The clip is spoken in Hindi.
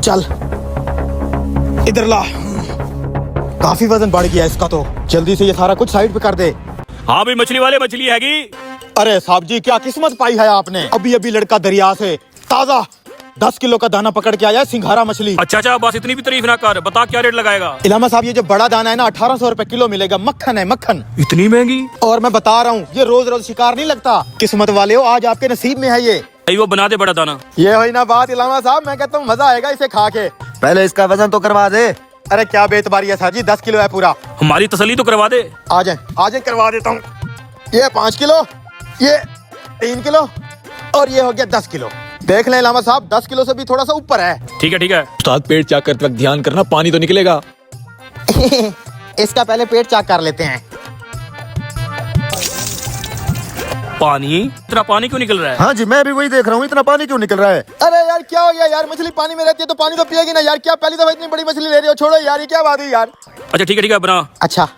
चल इधर ला। काफी वजन बढ़ गया इसका, तो जल्दी से ये सारा कुछ साइड पे कर दे। हाँ भाई मछली वाले, मछली हैगी। अरे साहब जी, क्या किस्मत पाई है आपने। अभी अभी लड़का दरिया से ताजा 10 किलो का दाना पकड़ के आया है, सिंघारा मछली। अच्छा बस इतनी भी तारीफ ना कर, बता क्या रेट लगाएगा। इलामा साहब, ये जो बड़ा दाना है ना 1800 रुपए किलो मिलेगा। मक्खन है मक्खन। इतनी महंगी? और मैं बता रहा हूँ, ये रोज रोज शिकार नहीं लगता। किस्मत वाले हो, आज आपके नसीब में है ये। वो बना दे बड़ा दाना। ये हुई ना बात इलामा साहब, मैं कहता हूँ मजा आएगा इसे खा के। पहले इसका वजन तो करवा दे। अरे क्या बेतबारी है सर जी, 10 किलो है पूरा। हमारी तसल्ली तो करवा दे। आ जाए करवा देता हूँ। ये 5 किलो, ये 3 किलो और ये हो गया 10 किलो। देख लें इलामा साहब, 10 किलो से भी थोड़ा सा ऊपर है। ठीक है। उस्ताद, पेट चेक करते वक्त ध्यान करना, पानी तो निकलेगा। इसका पहले पेट चेक कर लेते हैं। पानी? इतना पानी क्यों निकल रहा है? हाँ जी, मैं भी वही देख रहा हूँ, इतना पानी क्यों निकल रहा है। अरे यार क्या हो गया यार, मछली पानी में रहती है तो पानी तो पिएगी ना यार। क्या पहली दफा इतनी बड़ी मछली ले रही हो? छोड़ो यार, ये क्या बात है यार। अच्छा ठीक है बना। अच्छा